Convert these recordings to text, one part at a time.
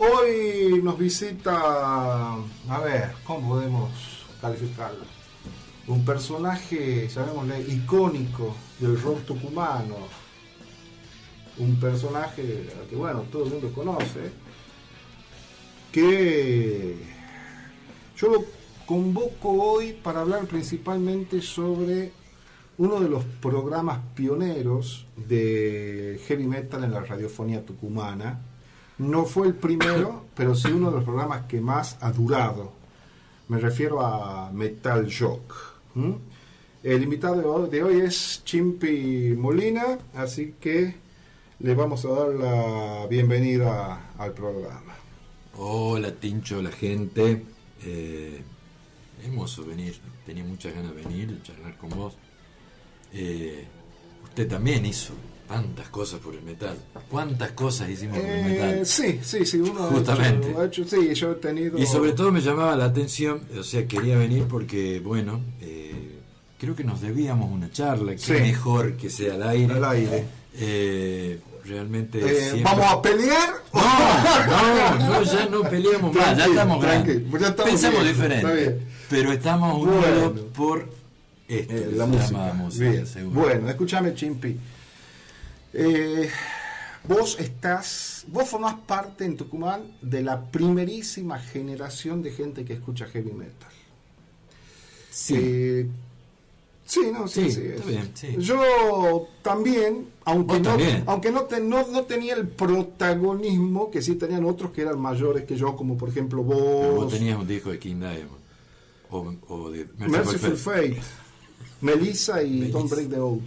Hoy nos visita, a ver, ¿cómo podemos calificarlo? Un personaje, llamémosle, icónico del rock tucumano. Un personaje que, bueno, todo el mundo conoce. Que yo lo convoco hoy para hablar principalmente sobre uno de los programas pioneros de heavy metal en la radiofonía tucumana. No fue el primero, pero sí uno de los programas que más ha durado. Me refiero a Metal Jock. El invitado de hoy es Chimpi Molina, así que le vamos a dar la bienvenida al programa. Hola Tincho, la gente. Hermoso venir, tenía muchas ganas de venir, de charlar con vos. Usted también hizo tantas cosas por el metal. ¿Cuántas cosas hicimos por el metal? Sí, uno justamente. ha hecho, sí, yo he tenido... Y sobre todo me llamaba la atención, o sea, quería venir porque, bueno, creo que nos debíamos una charla, que sí, mejor que sea al aire. Al aire. Realmente siempre... ¿Vamos a pelear? No, ya no peleamos más, ya estamos grandes. Pensamos bien, diferente, pero estamos unidos por la música. Bien. Seguro. Bueno, escúchame, Chimpi. Vos formás parte en Tucumán de la primerísima generación de gente que escucha heavy metal. Sí. Sí, está bien, sí. Yo también, aunque no tenía el protagonismo que sí tenían otros que eran mayores que yo, como por ejemplo vos. Pero vos tenías un disco de King Diamond o de Merciful Fate, Melissa y Don't Break the Oath.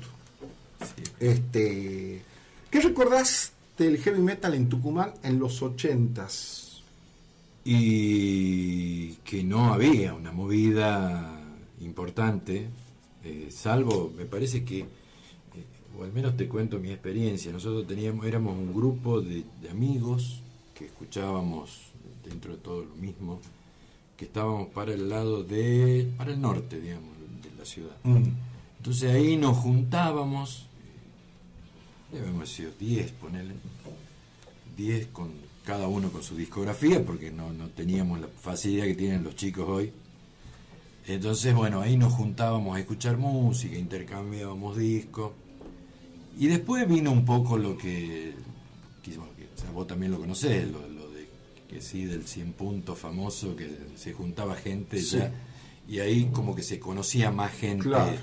Sí. ¿Qué recordás del heavy metal en Tucumán en los 80s? Y que no había una movida importante. Salvo, me parece que, o al menos te cuento mi experiencia, nosotros éramos un grupo de amigos que escuchábamos dentro de todo lo mismo, que estábamos para el norte, digamos, de la ciudad. Entonces ahí nos juntábamos, debemos sido 10, ponele, 10 con cada uno con su discografía, porque no teníamos la facilidad que tienen los chicos hoy. Entonces, bueno, ahí nos juntábamos a escuchar música, intercambiábamos discos. Y después vino un poco lo que o sea, vos también lo conocés, lo de que sí, del 100 puntos famoso, que se juntaba gente, sí, ya, y ahí como que se conocía más gente, claro,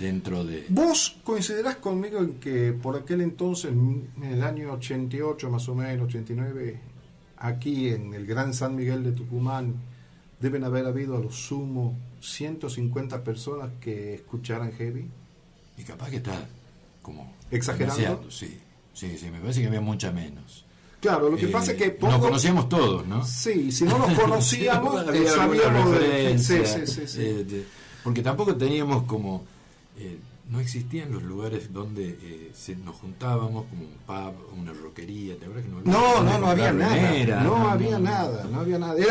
dentro de... ¿Vos coincidirás conmigo en que por aquel entonces, en el año 88 más o menos, 89, aquí en el Gran San Miguel de Tucumán, deben haber habido a lo sumo 150 personas que escucharan heavy? Y capaz que está como exagerando. Sí, me parece que había mucha menos. Claro, lo que pasa es que nos conocíamos todos, ¿no? Sí, si no nos conocíamos, sabíamos de... Sí. Porque tampoco teníamos como... no existían los lugares donde nos juntábamos, como un pub, una rockería, ¿te acuerdas que no había nada? No había nada.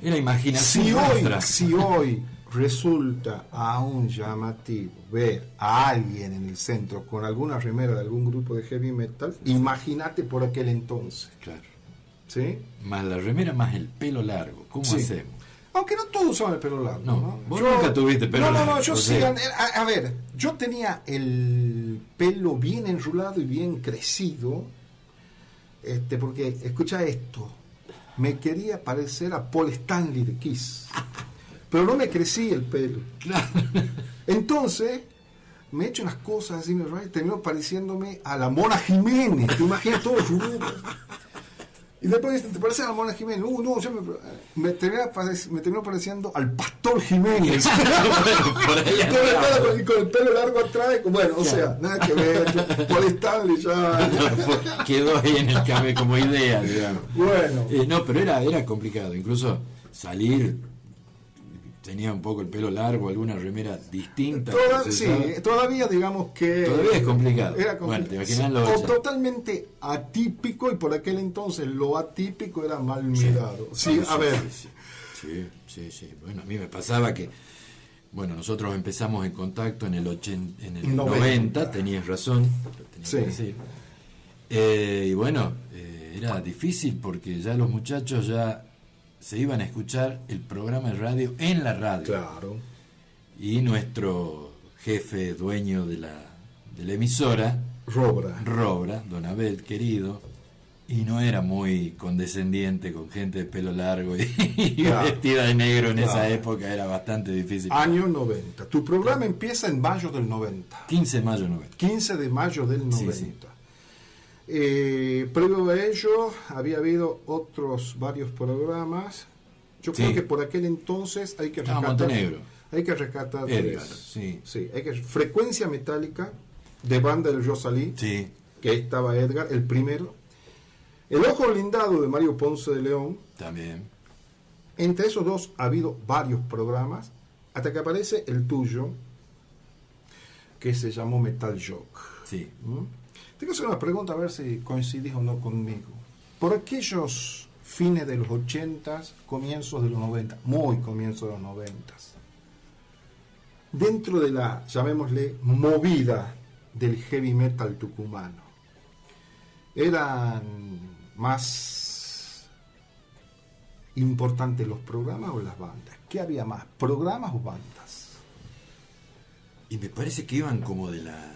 Era imaginación. Si hoy resulta aún llamativo ver a alguien en el centro con alguna remera de algún grupo de heavy metal, sí, imagínate por aquel entonces. Claro. ¿Sí? Más la remera, más el pelo largo. ¿Cómo hacemos? Aunque no todos usaban el pelo largo. No. Vos nunca tuviste pelo largo. No, yo sí. A ver, yo tenía el pelo bien enrulado y bien crecido, porque, escucha esto, me quería parecer a Paul Stanley de Kiss, pero no me crecí el pelo. Claro. Entonces me he hecho unas cosas así, terminó pareciéndome a la Mona Jiménez. Te imaginas todo rubro. Y después te parece a la Mona Jiménez. No, yo me terminó pareciendo al Pastor Jiménez. con el pelo largo atrás. Bueno, o sea, nada que ver. Paul Stanley ya quedó ahí en el cambio como idea, digamos. Bueno. No, pero era complicado. Incluso salir, tenía un poco el pelo largo, alguna remera distinta. Todavía digamos que... Todavía es complicado. Era complicado. Bueno, o totalmente atípico, y por aquel entonces lo atípico era mal mirado. Sí. Bueno, a mí me pasaba que, bueno, nosotros empezamos en contacto en el 90, tenías razón, lo tenía que decir. Y bueno, era difícil porque ya los muchachos ya se iban a escuchar el programa de radio en la radio. Claro. Y nuestro jefe, dueño de la emisora, Robra, don Abel querido, y no era muy condescendiente con gente de pelo largo y vestida de negro en esa época, era bastante difícil. Año 90. Tu programa empieza en mayo del 90. 15 de mayo 90. 15 de mayo del 90. Sí. Previo a ello había habido varios programas. Yo creo que por aquel entonces hay que rescatar. Montenegro. Hay que rescatar Edgar, sí, hay que Frecuencia Metálica de Banda del Rosalí, sí, que ahí estaba Edgar, el primero. El Ojo Blindado de Mario Ponce de León. También. Entre esos dos ha habido varios programas, hasta que aparece el tuyo, que se llamó Metal Jock. Sí. Tengo que hacer una pregunta a ver si coincidís o no conmigo. Por aquellos fines de los 80s, comienzos de los 90, muy comienzos de los 90s, dentro de la, llamémosle, movida del heavy metal tucumano, ¿eran más importantes los programas o las bandas? ¿Qué había más, programas o bandas? Y me parece que iban como de la...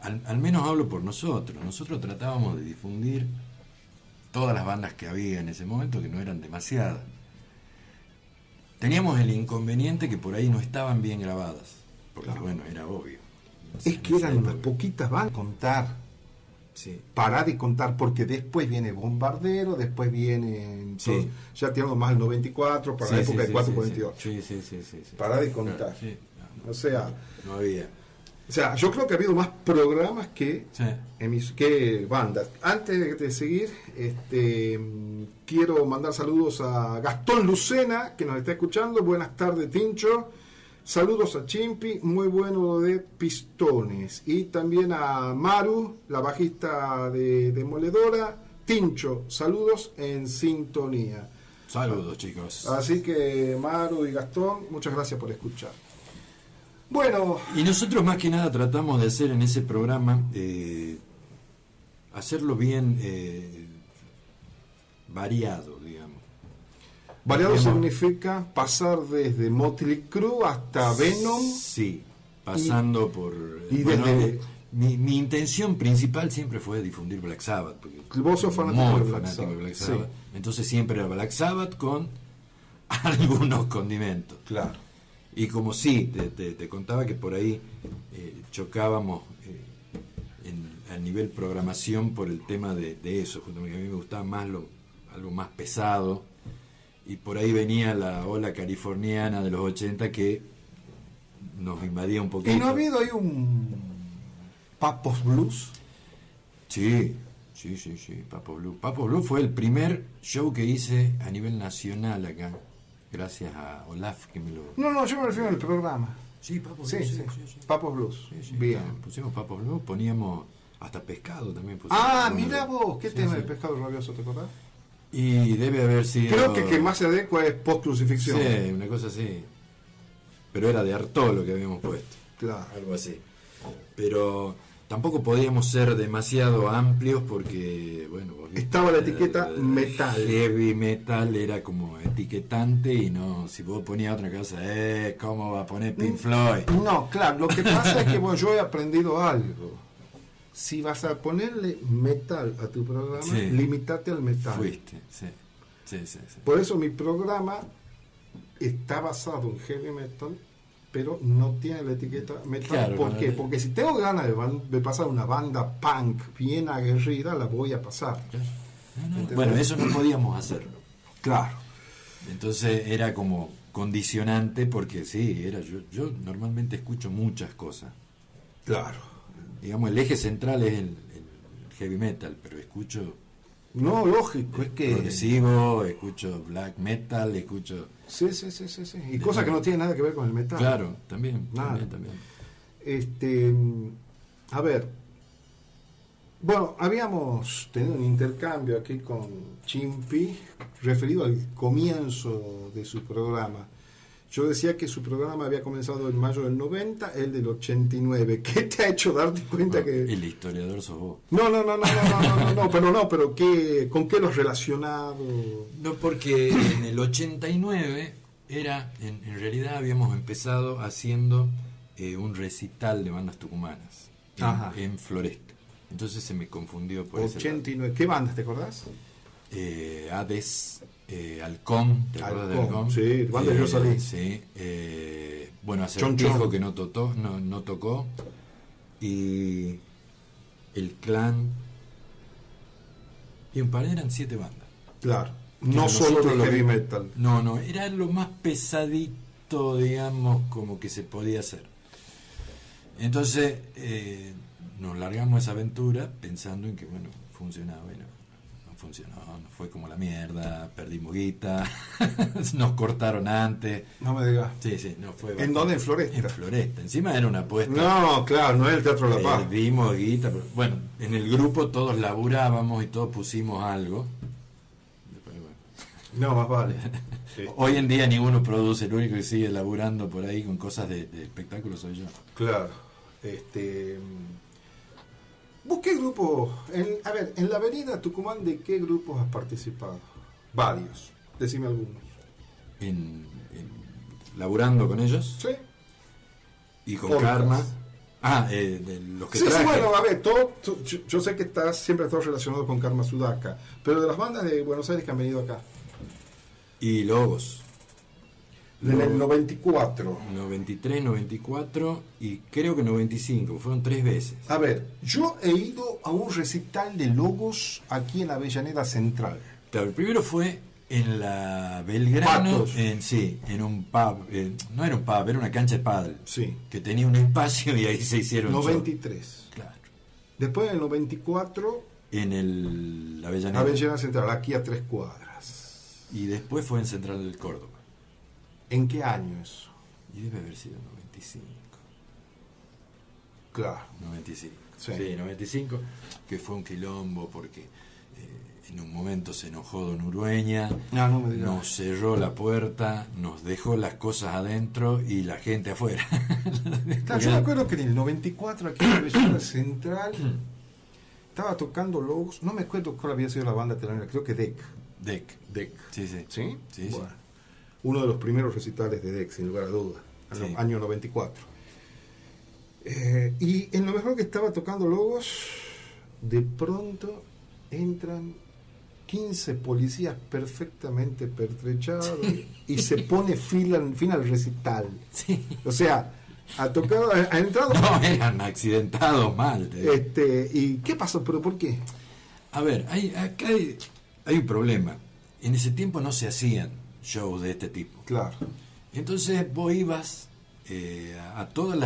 Al menos hablo por nosotros. Nosotros tratábamos de difundir todas las bandas que había en ese momento, que no eran demasiadas. Teníamos el inconveniente que por ahí no estaban bien grabadas, porque bueno, era obvio. Es que eran unas poquitas bandas. Contar. Sí. Parar y contar, porque después viene Bombardero, después viene... Sí. Ya tenemos más el 94, para la época de 448. Sí. Parar y contar. Sí. O sea... No había... O sea, yo creo que ha habido más programas que bandas. Antes de seguir, quiero mandar saludos a Gastón Lucena, que nos está escuchando. Buenas tardes, Tincho. Saludos a Chimpi, muy bueno lo de Pistones. Y también a Maru, la bajista de Demoledora. Tincho, saludos en sintonía. Saludos, chicos. Así que Maru y Gastón, muchas gracias por escuchar. Bueno, y nosotros más que nada tratamos de hacer en ese programa, hacerlo bien variado, digamos. Variado significa pasar desde Motley Crue hasta Venom. Sí, pasando por... Y bueno, desde... mi intención principal siempre fue difundir Black Sabbath, porque vos sos fanático de Black Sabbath. Sí. Entonces siempre era Black Sabbath con algunos condimentos. Claro. Y como sí, te contaba que por ahí chocábamos a nivel programación por el tema de eso, justamente a mí me gustaba más algo más pesado, y por ahí venía la ola californiana de los 80 que nos invadía un poquito. ¿Y no ha habido ahí un Papos Blues? Sí, Papos Blues. Papos Blues fue el primer show que hice a nivel nacional acá. Gracias a Olaf que me lo... No, yo me refiero al programa. Sí, Papos Blues. Sí. Papos Blues. Sí. Bien. Pusimos Papos Blues, poníamos hasta pescado también. Pusimos Mira vos, ¿qué tema de Pescado Rabioso te acordás? Y debe haber sido... Creo que más se adecua es post-crucifixión. Sí, una cosa así. Pero era de Artaud lo que habíamos puesto. Claro. Algo así. Pero tampoco podíamos ser demasiado amplios porque, bueno... Estaba la etiqueta metal. Heavy metal era como etiquetante y no, si vos ponías otra cosa, ¿cómo va a poner Pink Floyd? No, claro, lo que pasa es que yo he aprendido algo. Si vas a ponerle metal a tu programa, limitate al metal. Fuiste, sí. Por eso mi programa está basado en heavy metal, pero no tiene la etiqueta metal. Claro, ¿Por qué? Porque si tengo ganas de pasar una banda punk bien aguerrida, la voy a pasar. Claro. No. Bueno, eso no podíamos hacerlo. Claro. Entonces era como condicionante porque sí, yo normalmente escucho muchas cosas. Claro. Digamos, el eje central es el heavy metal, pero escucho... No, lógico, es que... Progresivo, escucho black metal, escucho... Sí. Y cosas que no tienen nada que ver con el metal. Claro, también. A ver. Bueno, habíamos tenido un intercambio aquí con Chimpi referido al comienzo de su programa. Yo decía que su programa había comenzado en mayo del 90, el del 89. ¿Qué te ha hecho darte cuenta No, que...? el historiador sos vos. Pero ¿con qué lo has relacionado? No, porque en el 89 en realidad habíamos empezado haciendo un recital de bandas tucumanas en Floresta. Entonces se me confundió por ese 89. ¿Qué bandas, te acordás? Hades, Halcón, ¿te acuerdas de Halcón? Sí, banda yo salí. Sí, bueno, Acertijo que no tocó, y el Clan, y en par eran 7 bandas. Claro, Que no solo nosotros de heavy metal. No, era lo más pesadito, digamos, como que se podía hacer. Entonces nos largamos esa aventura pensando en que, bueno, funcionaba. Bueno, no funcionó, no fue como la mierda, perdimos guita, nos cortaron antes. No me digas. Sí, no fue. ¿En dónde? ¿En Floresta? En Floresta. Encima era una apuesta. No, claro, no es el Teatro La Paz. Perdimos guita, pero, bueno, en el grupo todos laburábamos y todos pusimos algo. Después, bueno. No, más vale. Hoy en día ninguno produce, el único que sigue laburando por ahí con cosas de espectáculo soy yo. Claro. ¿Vos qué grupo? En la avenida Tucumán, ¿de qué grupos has participado? Varios. Decime algunos. Laburando con ellos ¿Sí? y con Orcas. Karma. De los que Sí, traje. bueno, a ver, yo sé que siempre estás relacionado con Karma Sudaca, pero de las bandas de Buenos Aires que han venido acá. Y Logos. En el 94. 93, 94 y creo que 95. Fueron 3 veces. A ver, yo he ido a un recital de Logos aquí en la Avellaneda Central. Claro, el primero fue en la Belgrano, Patos. en un pub, no era un pub, era una cancha de pádel, Sí. que tenía un espacio y ahí se hicieron 93. shows. Claro. Después en el 94, En la Avellaneda. Avellaneda Central, aquí a 3 cuadras. Y después fue en Central del Córdoba. ¿En qué año eso? Y debe haber sido 95. Claro. 95. Sí. Sí, 95, que fue un quilombo porque en un momento se enojó Don Urueña, No me digas. nos cerró la puerta, nos dejó las cosas adentro y la gente afuera. Claro, yo me acuerdo que en el 94 aquí en la Avellaneda Central estaba tocando Logos, no me acuerdo cuál había sido la banda telonera, creo que Deck. Deck. Sí. ¿Sí? Sí, Bueno, uno de los primeros recitales de Deck, sin lugar a dudas, Sí. año 94. Y en lo mejor que estaba tocando Logos, de pronto entran 15 policías perfectamente pertrechados y se pone fin al recital. Sí. O sea, ha entrado... No, eran accidentados mal. ¿Y qué pasó? ¿Pero por qué? A ver, acá hay un problema. En ese tiempo no se hacían shows de este tipo. Claro. Entonces vos ibas a todas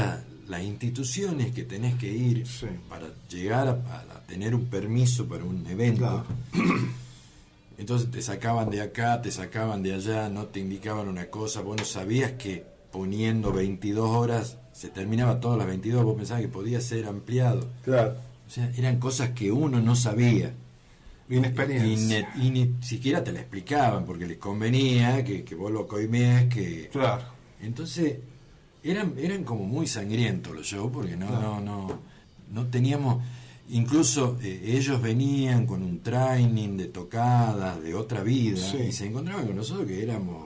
las instituciones que tenés que ir Sí. para llegar a tener un permiso para un evento. Claro. Entonces te sacaban de acá, te sacaban de allá, no te indicaban una cosa, vos no sabías que poniendo 22 horas se terminaba todas las 22, vos pensabas que podía ser ampliado. Claro. O sea, eran cosas que uno no sabía. Inexperiencia. Y ni siquiera te la explicaban porque les convenía que vos lo coimés, que... Claro. Entonces eran como muy sangrientos los shows porque no teníamos, incluso ellos venían con un training de tocadas de otra vida. Sí. Y se encontraban con nosotros que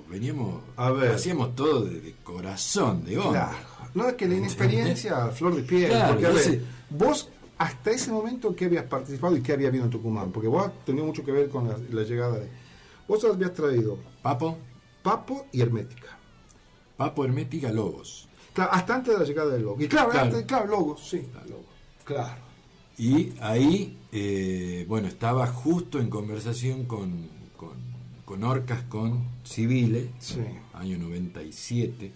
veníamos, A ver. hacíamos todo de corazón, de hombre. Claro. No, es que la inexperiencia a flor de piel. Claro, porque, a ver, entonces- vos, hasta ese momento, ¿qué habías participado y qué había habido en Tucumán? Porque vos has tenido mucho que ver con la llegada de... Vos habías traído Papo, y Hermética. Hermética, Logos. Claro, hasta antes de la llegada del Logo. Y claro, Claro. Logos, sí. Claro. Y ahí, estaba justo en conversación con Orcas, con Civiles, Sí. año 97,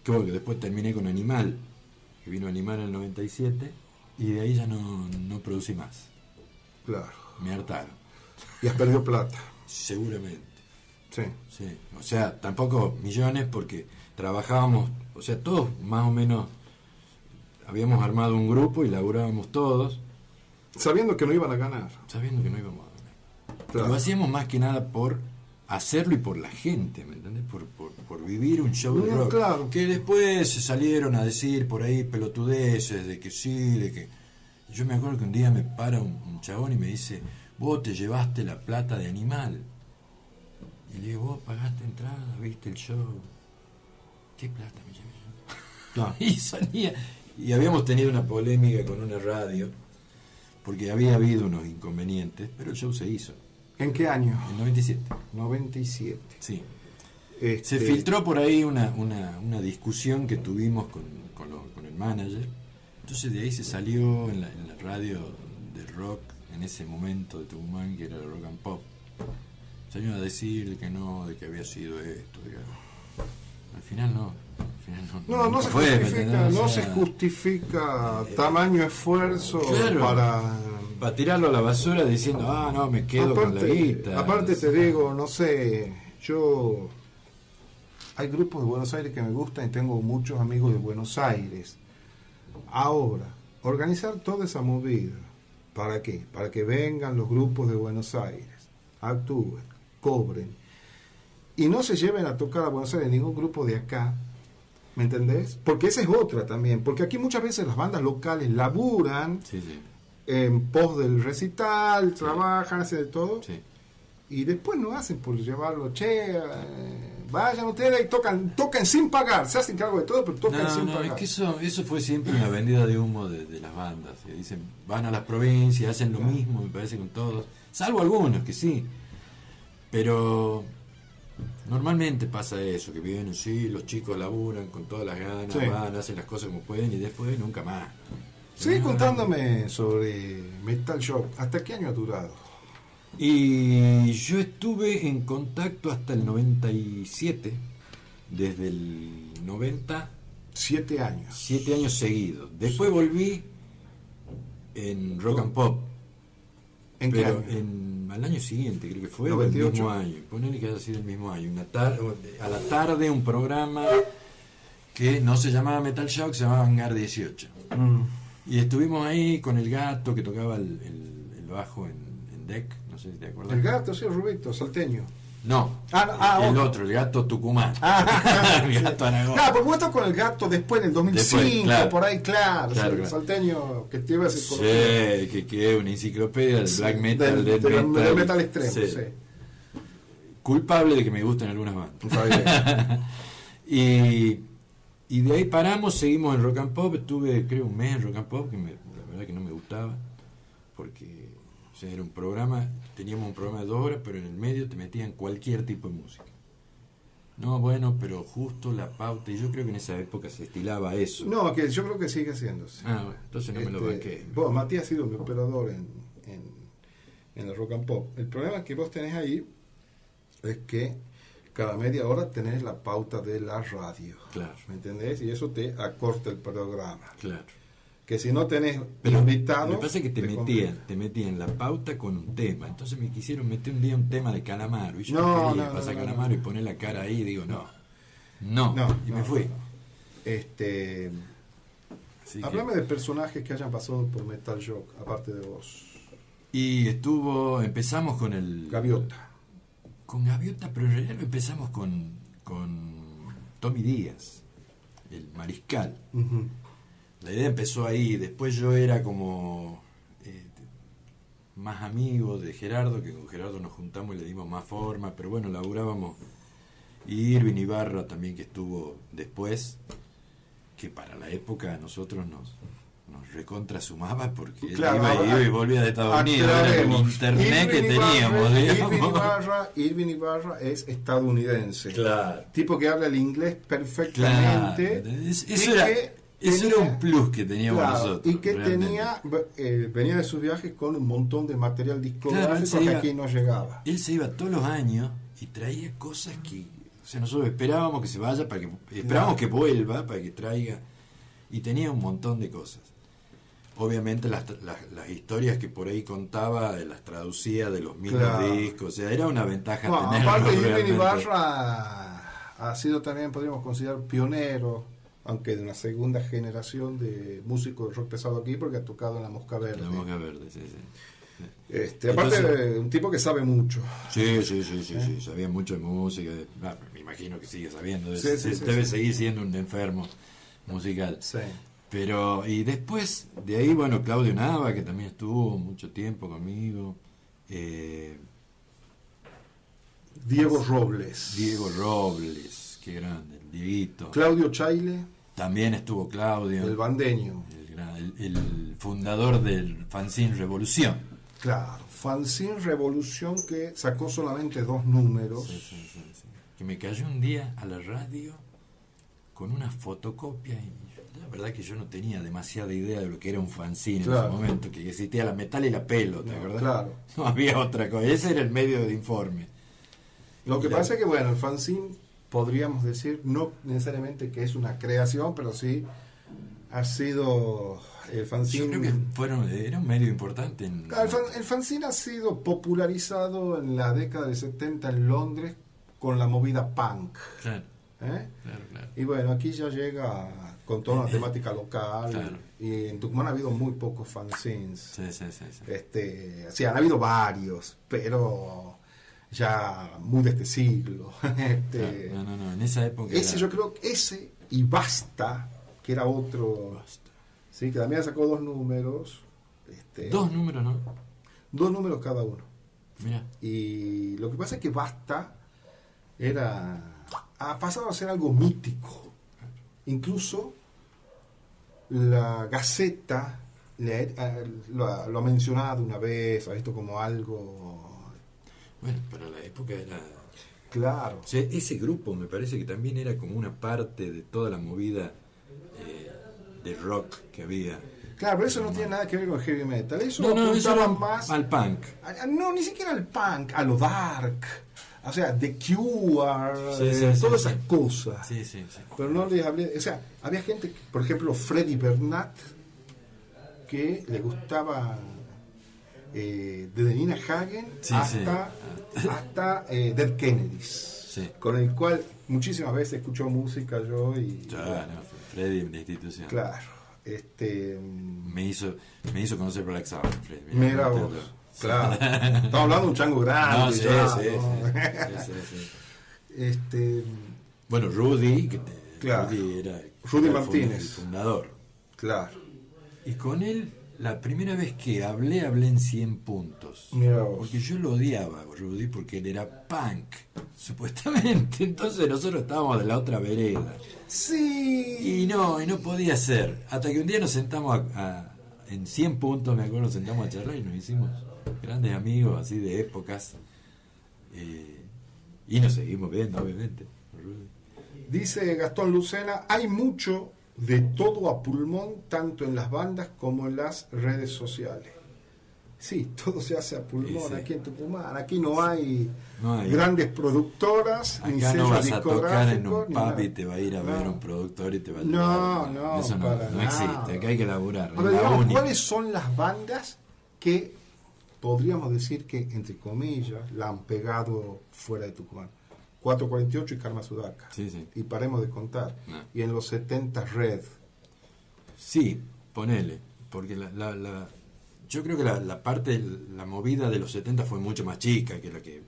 que bueno, que después terminé con Animal, que vino Animal en el 97, y de ahí ya no producí más. Claro. Me hartaron, Y has perdido plata. seguramente. Sí. Sí. O sea, tampoco millones porque trabajábamos, o sea, todos más o menos habíamos armado un grupo y laburábamos todos, Sabiendo que no iban a ganar. sabiendo que no íbamos a ganar. Claro. Lo hacíamos más que nada por hacerlo y por la gente, ¿me entendés? Por vivir un show de No, rock. claro. Que después se salieron a decir por ahí pelotudeces de que sí, de que... Yo me acuerdo que un día me para un chabón y me dice, vos te llevaste la plata de Animal. Y le digo, vos pagaste entrada, viste el show. ¿Qué plata me llevé yo? No. Y salía. Y habíamos tenido una polémica con una radio, porque había habido unos inconvenientes, pero el show se hizo. ¿En qué año? En 97. 97. Sí. Se filtró por ahí una discusión que tuvimos con el manager. Entonces de ahí se salió en la radio de rock en ese momento de Tucumán, que era el Rock and Pop. Salió a decir de que no, de que había sido esto. Digamos. Al final no. No se fue, justifica, no o sea, se justifica tamaño esfuerzo claro, para tirarlo a la basura diciendo, no, me quedo con la guita. Aparte te digo, no sé, yo... Hay grupos de Buenos Aires que me gustan y tengo muchos amigos de Buenos Aires. Ahora, organizar toda esa movida, ¿para qué? Para que vengan los grupos de Buenos Aires, actúen, cobren, y no se lleven a tocar a Buenos Aires ningún grupo de acá, ¿me entendés? Porque esa es otra también, porque aquí muchas veces las bandas locales laburan en pos del recital, trabajan, hacen de todo, y después no hacen por llevarlo, vayan ustedes y tocan sin pagar, se hacen cargo de todo, pero tocan sin pagar. Es que eso fue siempre una vendida de humo de las bandas, que dicen, van a las provincias, hacen lo mismo, me parece, con todos, salvo algunos que sí, pero normalmente pasa eso, que vienen, sí, los chicos laburan con todas las ganas, van, hacen las cosas como pueden y después nunca más. Sigue contándome sobre Metal Shock, ¿hasta qué año ha durado? Y yo estuve en contacto hasta el 97, desde el 90... 7 años. 7 años seguidos. Después volví en Rock and Pop. ¿En qué año? Al año siguiente, creo que fue, 98. el mismo año. Ponele que haya sido el mismo año. A la tarde un programa que no se llamaba Metal Shock, se llamaba Hangar 18. Y estuvimos ahí con el gato que tocaba el bajo en Deck, no sé si te acuerdas. El gato, sí, Rubito, salteño. No, el otro, el gato Tucumán. El gato Aragón. Claro, porque vos estás con el gato después, en el 2005, después, claro. por ahí, claro. Claro. Salteño que te iba a hacer Sí, que es una enciclopedia del black metal, del metal extremo, sí. Culpable de que me gustan algunas bandas. y de ahí paramos, seguimos en Rock and Pop. Estuve, creo, un mes en Rock and Pop, que la verdad que no me gustaba, porque era un programa, teníamos un programa de 2 horas, pero en el medio te metían cualquier tipo de música. No, bueno, pero justo la pauta, y yo creo que en esa época se estilaba eso. No, que yo creo que sigue haciéndose. Bueno, entonces no me lo banqué. Vos, Matías, ha sido mi operador en el Rock and Pop. El problema que vos tenés ahí es que cada media hora tenés la pauta de la radio. Claro. ¿Me entendés? Y eso te acorta el programa. Claro. Que si no tenés pero invitados... Me pasa que te metían la pauta con un tema. Entonces me quisieron meter un día un tema de Calamaro. Y yo no quería pasar Calamaro y poner la cara ahí. Y digo, y me fui. Háblame de personajes que hayan pasado por Metal Shock, aparte de vos. Y empezamos con el... Gaviota. Con Gaviota, pero en realidad lo empezamos con Tommy Díaz, el mariscal. Uh-huh. La idea empezó ahí, después yo era como más amigo de Gerardo, que con Gerardo nos juntamos y le dimos más forma, pero bueno, laburábamos. Y Irving Ibarra también, que estuvo después, que para la época a nosotros nos recontra sumaba, porque claro, iba y volvía de Estados Unidos, era el internet que teníamos, digamos. Irving Ibarra es estadounidense. Claro. Tipo que habla el inglés perfectamente. Claro. Eso era un plus que teníamos nosotros. Y que venía de sus viajes con un montón de material discográfico que aquí no llegaba. Él se iba todos los años y traía cosas que, o sea, nosotros esperábamos que se vaya, esperábamos que vuelva para que traiga, y tenía un montón de cosas. Obviamente las historias que por ahí contaba, las traducía de los mismos discos, o sea, era una ventaja tenerlo. Aparte, Irving Ibarra ha sido también, podríamos considerar, pionero, aunque de una segunda generación de músicos de rock pesado aquí, porque ha tocado en La Mosca Verde. La Mosca Verde, sí. Aparte, Entonces, un tipo que sabe mucho. sí, sabía mucho de música. Me imagino que sigue sabiendo. Debe Sí. seguir siendo un enfermo musical. Sí. Pero, y después de ahí, bueno, Claudio Nava, que también estuvo mucho tiempo conmigo. Diego Robles. Diego Robles, qué grande, el Dieguito. Claudio Chaile, También estuvo Claudio, el bandeño. el fundador del fanzine Revolución. Claro, Fanzine Revolución, que sacó solamente 2 números. Sí. Que me cayó un día a la radio con una fotocopia y la verdad que yo no tenía demasiada idea de lo que era un fanzine en ese momento, que existía la Metal y la Pelo, ¿te acordás? Claro. No había otra cosa, ese era el medio de informe. Lo que pasa es que, bueno, el fanzine, podríamos decir, no necesariamente que es una creación, pero sí ha sido el fanzine. Yo creo que era un medio importante. El fanzine ha sido popularizado en la década del 70 en Londres con la movida punk. Claro. ¿Eh? Claro. Y bueno, aquí ya llega con toda una temática local. Claro. Y en Tucumán ha habido muy pocos fanzines. Sí. Sí, han habido varios, pero ya muy de este siglo. No, en esa época. Yo creo que ese y Basta, que era otro. Basta. Sí, que también sacó 2 números. 2 números, ¿no? 2 números cada uno. Mira. Y lo que pasa es que Basta ha pasado a ser algo mítico. Incluso la Gaceta lo ha mencionado una vez, ha visto como algo. Bueno, para la época era. Claro. O sea, ese grupo me parece que también era como una parte de toda la movida de rock que había. Claro, pero eso no tiene nada que ver con heavy metal. Eso eso apuntaba era más al punk. No, ni siquiera al punk, a lo dark. O sea, The Cure, Sí, todas esas cosas. Sí. Pero no les hablé. O sea, había gente, por ejemplo, Freddie Bernat, que le gustaba desde Nina Hagen hasta Dead Kennedys. Sí. Con el cual muchísimas veces escuchó música yo y. Freddy en la institución. Claro. Me hizo conocer Black Sabbath, Freddy. Mira vos. Claro. Estamos hablando de un chango grande. Sí. Bueno, Rudy, Rudy era Rudy Martínez, el fundador. Claro. Y con él, la primera vez que hablé en 100 puntos. Mira vos. Porque yo lo odiaba, Rudy, porque él era punk, supuestamente. Entonces nosotros estábamos de la otra vereda. Sí. Y no podía ser. Hasta que un día nos sentamos en 100 puntos, me acuerdo, nos sentamos a charlar y nos hicimos grandes amigos, así de épocas. Y nos seguimos viendo, obviamente. Dice Gastón Lucena, hay mucho de todo a pulmón, tanto en las bandas como en las redes sociales. Sí, todo se hace a pulmón aquí en Tucumán. Aquí no hay grandes productoras, acá ni no sellos vas a tocar en un discográficos, pub y te va a ir a ver un productor y te va a No, eso no existe. Acá hay que laburar. Ahora, digamos, ¿cuáles son las bandas que podríamos decir que, entre comillas, la han pegado fuera de Tucumán? 448 y Karma Sudaka. Sí. Y paremos de contar. No. Y en los 70 Red. Sí, ponele. Porque yo creo que la parte, la movida de los 70 fue mucho más chica que la que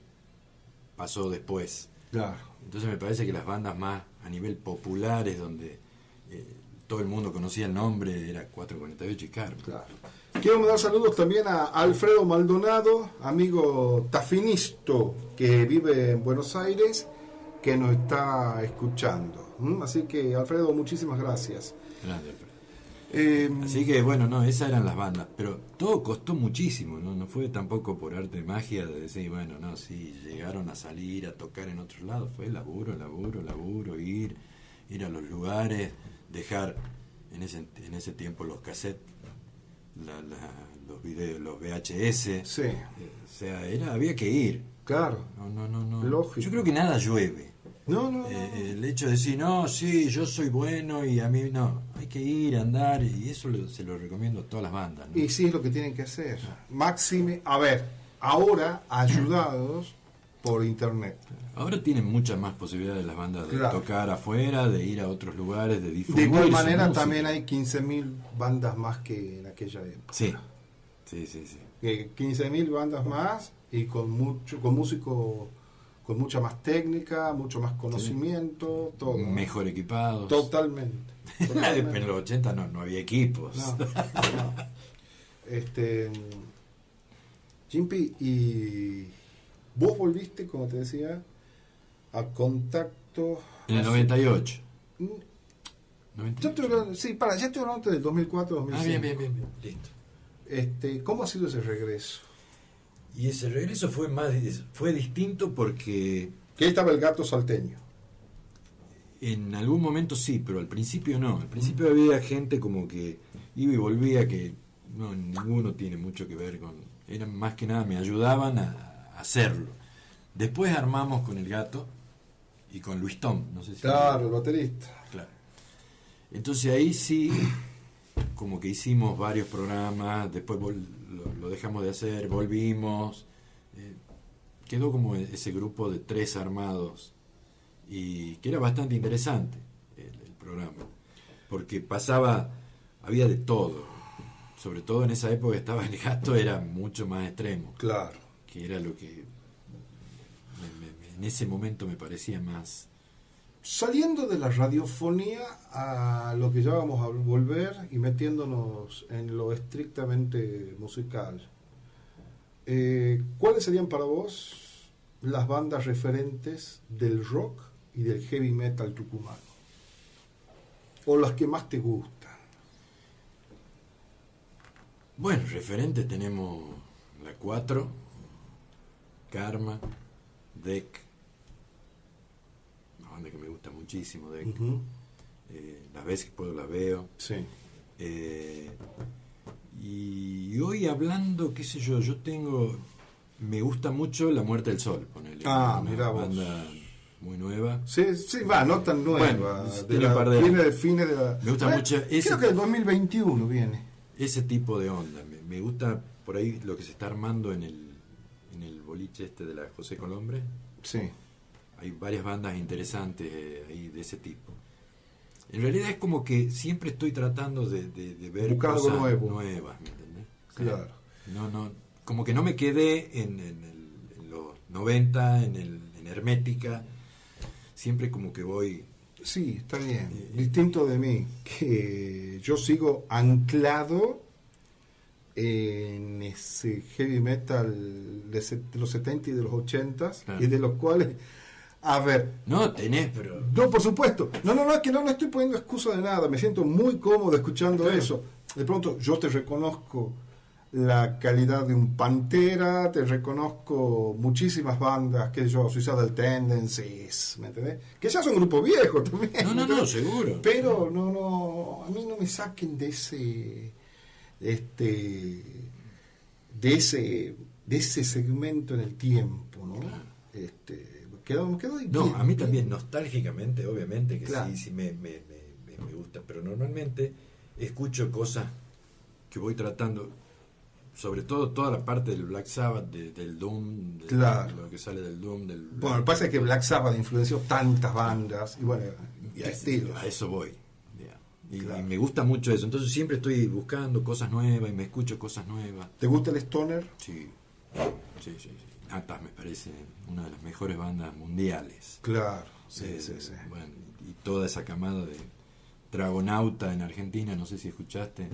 pasó después. Claro. Entonces me parece que las bandas más a nivel populares, donde todo el mundo conocía el nombre, era 448 y Karma. Claro. Quiero mandar saludos también a Alfredo Maldonado, amigo tafinisto que vive en Buenos Aires, que nos está escuchando. Así que, Alfredo, muchísimas gracias. Grande, Alfredo. Así que, bueno, esas eran las bandas, pero todo costó muchísimo, no fue tampoco por arte de magia de decir, sí, llegaron a salir, a tocar en otros lados, fue laburo, ir a los lugares, dejar en ese tiempo los cassettes, los videos, los VHS, sí. O sea, había que ir. Claro. No. Lógico. Yo creo que nada llueve. No. El hecho de decir, sí, yo soy bueno y a mí no. Hay que ir, andar, y eso se lo recomiendo a todas las bandas, ¿no? Y sí es lo que tienen que hacer. Máxime, ahora ayudados por internet. Ahora tienen muchas más posibilidades las bandas de tocar afuera, de ir a otros lugares, de difundir. De igual manera también hay 15.000 bandas más que en aquella época. Sí. 15.000 bandas más y con músicos con mucha más técnica, mucho más conocimiento, todo. Mejor equipados. Totalmente. En los 80 no había equipos. No. Chimpi, y vos volviste, como te decía, a Contacto en el 98. Ya estoy hablando del 2004-2005. Ah, bien, listo. ¿Cómo ha sido ese regreso? Y ese regreso fue distinto porque Que ahí estaba el Gato Salteño. en algún momento sí, pero al principio no. Al principio había gente como que iba y volvía, que no, ninguno tiene mucho que ver con... Eran más que nada, me ayudaban a hacerlo. Después armamos con el Gato y con Luis Tom, no sé si... Claro, el baterista. Claro. Entonces ahí sí, como que hicimos varios programas, después lo dejamos de hacer, volvimos, quedó como ese grupo de 3 armados, y que era bastante interesante el programa, porque había de todo, sobre todo en esa época estaba el Gato, era mucho más extremo, Claro. que era lo que en ese momento me parecía más... Saliendo de la radiofonía a lo que ya vamos a volver y metiéndonos en lo estrictamente musical, ¿cuáles serían para vos las bandas referentes del rock y del heavy metal tucumano? ¿O las que más te gustan? Bueno, referentes tenemos la 4, Karma, Deck, una banda que me gusta muchísimo, Deck. Uh-huh. Las veces que puedo las veo. Sí. Y hoy hablando, qué sé yo me gusta mucho La Muerte del Sol, ponele. Mirá vos. Banda muy nueva. Sí, no tan nueva. Bueno, tiene un par de viene de fines de la... Me gusta mucho Creo que el 2021 viene. ese tipo de onda. Me gusta por ahí lo que se está armando en el boliche de la José Colombre. Sí. Hay varias bandas interesantes ahí de ese tipo. En realidad es como que siempre estoy tratando de ver buscar cosas algo nuevo. nuevas, ¿me entendés? Claro. No, como que no me quedé en los 90, en Hermética. Siempre como que voy... Sí, está bien. Distinto de mí, que yo sigo anclado en ese heavy metal de los 70 y de los 80, Claro. y de los cuales, a ver... No, tenés, pero... No, por supuesto. No, es que no estoy poniendo excusa de nada. Me siento muy cómodo escuchando Claro. eso. De pronto yo te reconozco la calidad de un Pantera, te reconozco muchísimas bandas, que yo, Suicidal Tendencies, ¿me entendés? Que ya son un grupo viejo también. No, seguro. Pero no, a mí no me saquen de ese segmento en el tiempo, ¿no? Claro. Quedó ahí No, bien, a mí bien. también, nostálgicamente, obviamente, que Claro. sí me gusta, pero normalmente escucho cosas que voy tratando, sobre todo toda la parte del Black Sabbath, del Doom, Claro. lo que sale del Doom, Bueno, lo que pasa es que Black Sabbath influenció tantas bandas y bueno, y a estilos. a eso voy. Y, Claro. y me gusta mucho eso, entonces siempre estoy buscando cosas nuevas y me escucho cosas nuevas. ¿Te gusta el stoner? Sí. Natas me parece una de las mejores bandas mundiales. Claro, sí. Bueno, y toda esa camada de Dragonauta en Argentina, no sé si escuchaste.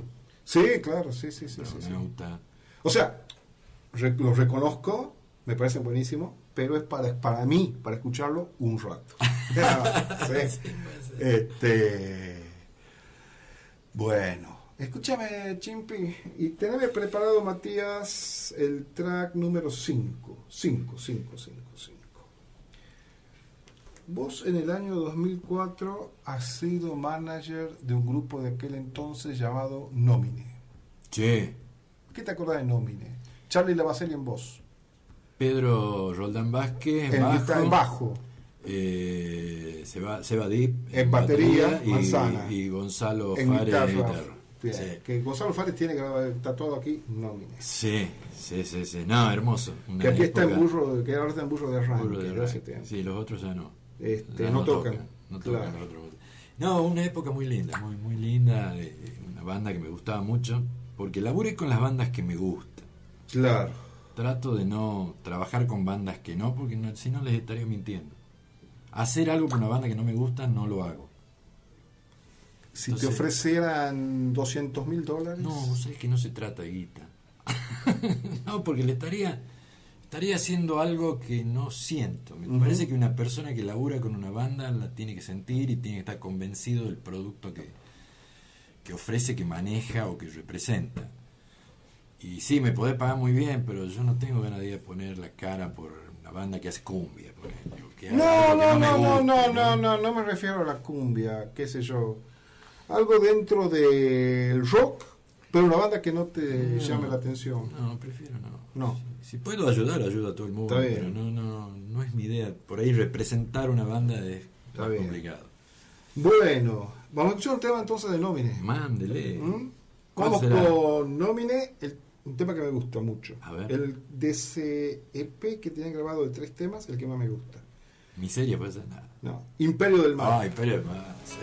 Sí, claro, sí. Dragonauta. O sea, los reconozco, me parecen buenísimos, pero es para mí, para escucharlo un rato. Sí. Bueno, escúchame, Chimpi, y teneme preparado, Matías, el track número 5. Vos en el año 2004 has sido manager de un grupo de aquel entonces llamado Nómine. Che, ¿Qué te acordás de Nómine? Charlie Lavaceli en voz. Pedro Roldán Vázquez en En bajo. bajo. Seba Dip En batería, Manzana. y Gonzalo En Fares en guitarra. guitarra. Bien, Sí. que Gonzalo Fares tiene que haber tatuado aquí Nómine. Sí. No, hermoso. Una Que aquí está en época- que ahora está en burro de arranque. burro de ¿verdad? arranque. Ese tiempo. Sí, los otros ya no. Ya Ya no tocan. No tocan Claro. los otros. No, una época muy linda, muy linda, una banda que me gustaba mucho, porque laburé con las bandas que me gustan. Claro. Trato de no trabajar con bandas que no, porque si no les estaría mintiendo. Hacer algo con una banda que no me gusta, no lo hago. Si Entonces, te ofrecieran $200.000. no, vos sabés que no se trata de guita. No, porque le estaría haciendo algo que no siento. Me parece que una persona que labura con una banda la tiene que sentir y tiene que estar convencido del producto que ofrece, que maneja o que representa. Y sí, me podés pagar muy bien, pero yo no tengo ganas de ir a poner la cara por una banda que hace cumbia, por ejemplo. Que haga algo que me gusta, No me refiero a la cumbia, qué sé yo. Algo dentro del rock, pero una banda que no te llame la atención. No, prefiero no. No. Si puedo ayudar, ayudo a todo el mundo, Está bien. pero no es mi idea. Por ahí representar una banda es Está más bien. complicado. Bueno, vamos a escuchar un tema entonces de Nómine. Mándele. ¿Cuál Vamos será? con Nómine, un tema que me gusta mucho. A ver. El de ese EP que tienen grabado de 3 temas, el que más me gusta. Miseria puede ser nada. No, Imperio del Mal. Ay, pero más. Sí.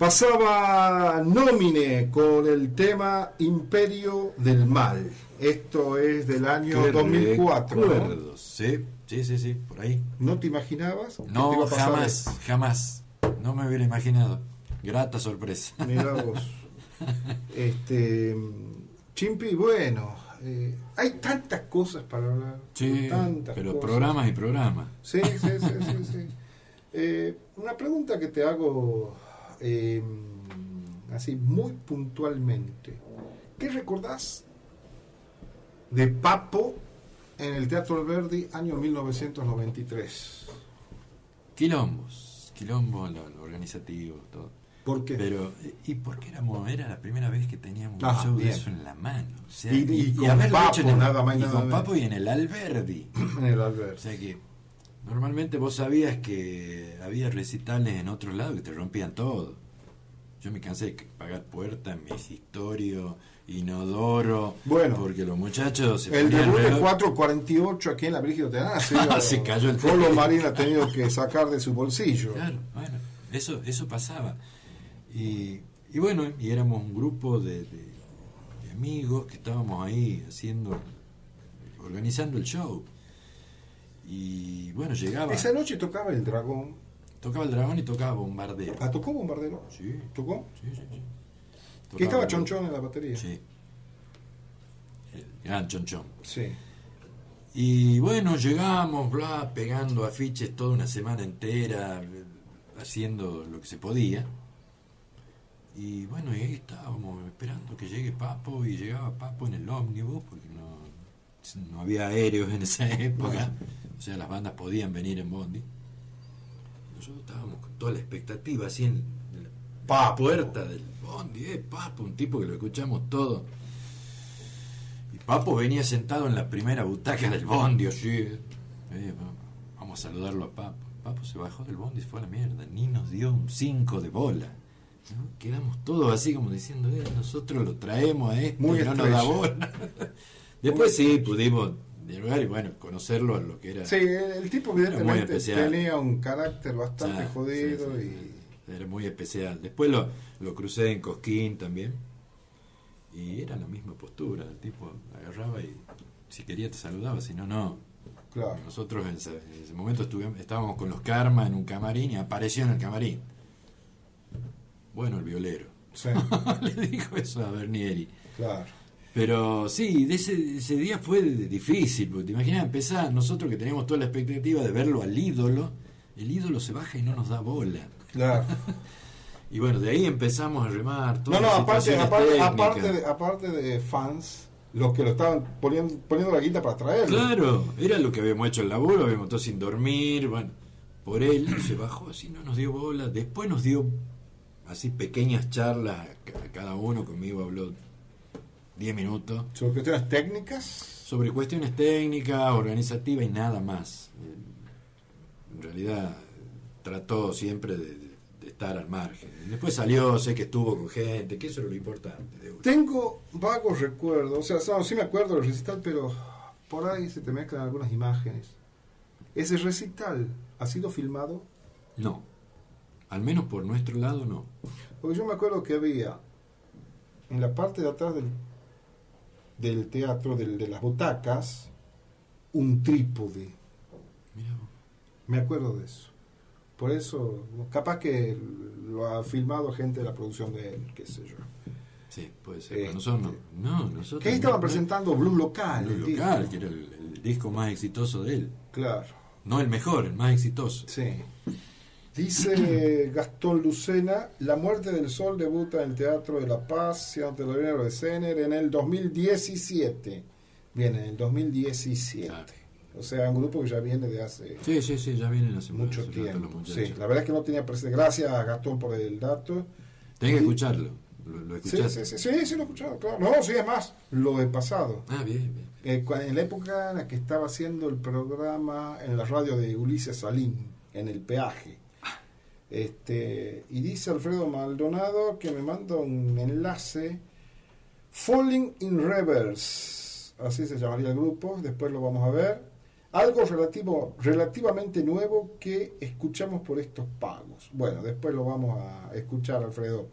Pasaba Nómine con el tema Imperio del Mal. Esto es del año Qué 2004. recuerdos. ¿No? Sí, por ahí. ¿No te imaginabas? que te No, iba a pasar jamás. No me hubiera imaginado. Grata sorpresa. esto? Mirá vos. Chimpi, bueno, hay tantas cosas para hablar. Sí, tantas pero cosas. programas y programas. Sí. Una pregunta que te hago así muy puntualmente. ¿Qué recordás de Papo en el Teatro Alberdi año 1993? Quilombos, lo organizativo, todo. ¿Por qué? Pero, ¿y por qué era la primera vez que teníamos un Ah, show bien. de eso en la mano? O sea, Y con haberlo Papo, hecho en el, nada más y y nada con menos. Papo y en el Alberdi. En el O Alberdi. sea que normalmente vos sabías que había recitales en otros lados que te rompían todo. Yo me cansé de pagar puertas, mesistorio, inodoro, Bueno, porque los muchachos se El ponían debut de reloj. 4:48 aquí en la Brígido Tenaz. Se cayó el Polo tren. Marín ha tenido que sacar de su bolsillo. Claro, bueno, eso pasaba. Y bueno, y éramos un grupo de amigos que estábamos ahí organizando el show. Y bueno, llegaba, Esa noche tocaba el Dragón. tocaba el Dragón y tocaba Bombardero. ¿Tocó Bombardero? Sí, ¿Tocó? sí. Que estaba Tocaba- Chonchón en la batería. Sí. El gran Chonchón. Sí. Y bueno, llegamos, pegando afiches toda una semana entera, haciendo lo que se podía. Y bueno, y ahí estábamos esperando que llegue Papo, y llegaba Papo en el ómnibus, porque no había aéreos en esa época, o sea, las bandas podían venir en bondi. Nosotros estábamos con toda la expectativa, así en la Papo. puerta del bondi, Papo, un tipo que lo escuchamos todo. Y Papo venía sentado en la primera butaca del bondi, así, vamos a saludarlo a Papo. Papo se bajó del bondi y se fue a la mierda, ni nos dio un 5 de bola. ¿No? Quedamos todos así como diciendo, nosotros lo traemos a esto, Muy y no nos da estrella. bola. Después sí pudimos dialogar y bueno, conocerlo a lo que era. Sí, el tipo Era muy evidentemente especial. tenía un carácter bastante Sí, jodido sí. y... Era muy especial. Después lo crucé en Cosquín también. Y era la misma postura. El tipo agarraba y si quería te saludaba, si no, no. Claro. Nosotros en ese momento estábamos con los Karma en un camarín y apareció en el camarín. Bueno, el violero. Sí, Le dijo eso a Bernieri. claro. Pero sí, ese día fue difícil, porque te imaginas, empezar nosotros que teníamos toda la expectativa de verlo al ídolo, el ídolo se baja y no nos da bola. Claro. Y bueno, de ahí empezamos a remar No, todas no, las aparte, situaciones aparte, técnicas. aparte de fans, los que lo estaban poniendo la guita para traerlo. Claro, era lo que habíamos hecho el laburo, habíamos estado sin dormir, bueno, por él se bajó así, no nos dio bola, después nos dio así pequeñas charlas, cada uno conmigo habló 10 minutos, Sobre cuestiones técnicas. sobre cuestiones técnicas, organizativas y nada más. En realidad trató siempre de estar al margen. Después salió, sé que estuvo con gente, que eso era lo importante. Tengo vagos recuerdos, o sea, no, sí me acuerdo del recital, pero por ahí se te mezclan algunas imágenes. ¿Ese recital ha sido filmado? No, al menos por nuestro lado no. Porque yo me acuerdo que había en la parte de atrás del teatro, de las butacas, un trípode. Mirá vos. Me acuerdo de eso. Por eso, capaz que lo ha filmado gente de la producción de él, qué sé yo. Sí, puede ser. Nosotros no. Nosotros Que ahí estaban no- presentando Blue Local. Blue el disco. Local, que era el disco más exitoso de él. Claro, No el mejor, el más exitoso. sí. Dice Gastón Lucena, La Muerte del Sol debuta en el Teatro de la Paz, Ciudad de Sener, en el 2017. Bien, en el 2017. Claro. O sea, un grupo que ya viene de hace Sí, ya vienen hace mucho hace rato los tiempo. muchachos. Sí, la verdad es que no tenía presente. Gracias a Gastón por el dato. Tenés que Y- escucharlo. ¿Lo Sí, escuchaste? sí, lo he escuchado, claro. No, sí, es más, lo he pasado. Ah, bien. En la época en la que estaba haciendo el programa en la radio de Ulises Salín, en el peaje. Y dice Alfredo Maldonado que me manda un enlace. Falling in Reverse, así se llamaría el grupo, después lo vamos a ver. algo relativamente nuevo que escuchamos por estos pagos. Bueno, después lo vamos a escuchar, Alfredo.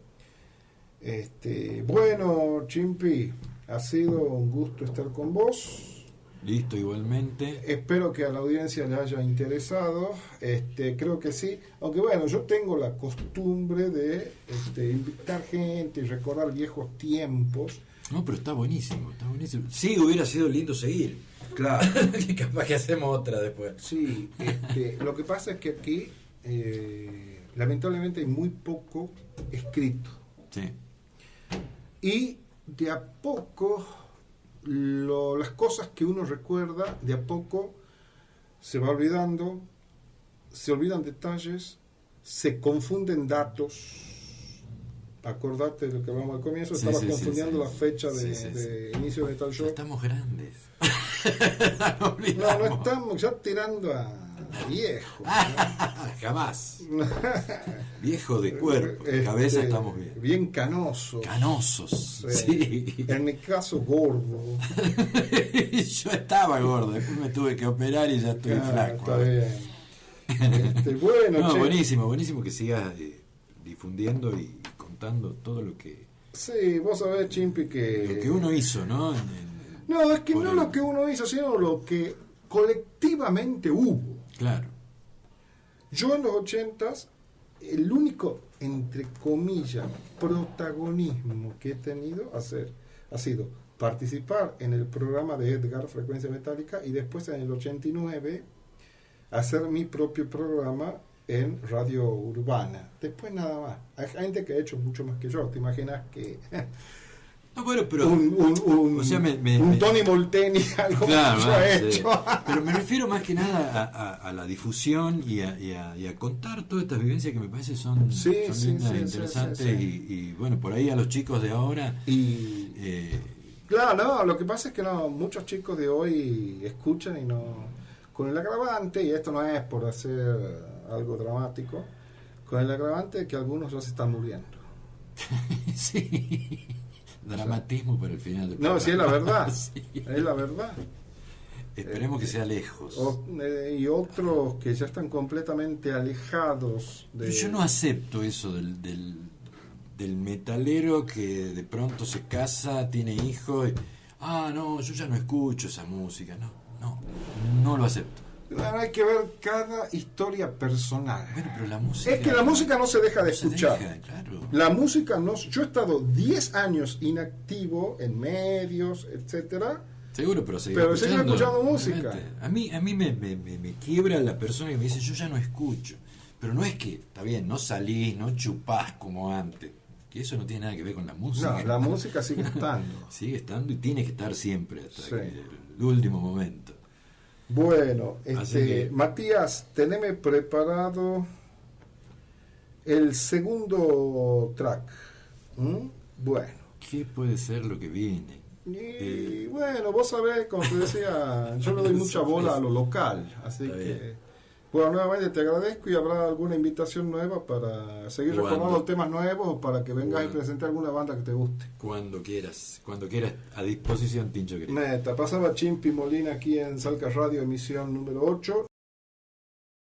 Bueno, Chimpi, ha sido un gusto estar con vos. Listo, igualmente. Espero que a la audiencia le haya interesado. Creo que sí. Aunque bueno, yo tengo la costumbre de invitar gente y recordar viejos tiempos. No, pero está buenísimo, está buenísimo. Sí, hubiera sido lindo seguir. Claro. Que capaz que hacemos otra después. Sí, lo que pasa es que aquí, lamentablemente, hay muy poco escrito. Sí. Y de a poco, las cosas que uno recuerda, de a poco se va olvidando, se olvidan detalles, se confunden datos. Acordate de lo que hablamos al comienzo, Sí, estabas sí, confundiendo sí. la fecha Sí, de inicio de tal Ya show. estamos grandes. No estamos ya tirando a viejo. Jamás. Viejo de cuerpo, de cabeza estamos bien. Bien canosos. Canosos. Sí. En mi caso, gordo. Yo estaba gordo, después me tuve que operar y ya estoy flaco. Está bien. Bueno, No, che. buenísimo que sigas difundiendo y contando todo lo que Sí, vos sabés, Chimpi, lo que uno hizo, ¿no? No, es que por no el- lo que uno hizo, sino lo que colectivamente hubo. Claro. Yo en los 80s, el único, entre comillas, protagonismo que he tenido ha sido participar en el programa de Edgar, Frecuencia Metálica, y después en el 89 hacer mi propio programa en Radio Urbana. Después nada más. Hay gente que ha hecho mucho más que yo. ¿Te imaginas que No, bueno, pero un o sea, un Tony Molteni algo claro, que yo he sí. hecho? Pero me refiero más que nada a la difusión y a contar todas estas vivencias que me parece son Sí, lindas, sí, interesantes sí. Y bueno, por ahí a los chicos de ahora Y claro, no, lo que pasa es que no, muchos chicos de hoy escuchan y no, con el agravante, y esto no es por hacer algo dramático, con el agravante de que algunos ya se están muriendo. sí, dramatismo para el final del No, sí, es la verdad, Sí. es la verdad. Esperemos que sea lejos. Y otros que ya están completamente alejados de... Yo no acepto eso del metalero que de pronto se casa, tiene hijos y, no, yo ya no escucho esa música. No lo acepto. Bueno, hay que ver cada historia personal. Bueno, pero la música... Es que la música no se deja de no se escuchar. deja, claro. La música no... Yo he estado 10 años inactivo en medios, etcétera. Seguro, pero seguir escuchando música. obviamente. A mí me quiebra la persona que me dice, yo ya no escucho. Pero no es que, está bien, no salís, no chupás como antes. Que eso no tiene nada que ver con la música. No, la música sigue estando. Sigue estando y tiene que estar siempre hasta Sí. el último momento. Bueno, Así que- Matías, teneme preparado el segundo track. Bueno. ¿Qué puede ser lo que viene? Y bueno, vos sabés, como te decía, yo le doy mucha bola a lo local, así Está que bien. bueno, nuevamente te agradezco y habrá alguna invitación nueva para seguir ¿Cuándo? recordando temas nuevos o para que vengas y ¿Cuándo? presentes alguna banda que te guste. Cuando quieras, a disposición, Tincho querido. Meta, pasaba Chimpi Molina aquí en Salca Radio, emisión número 8.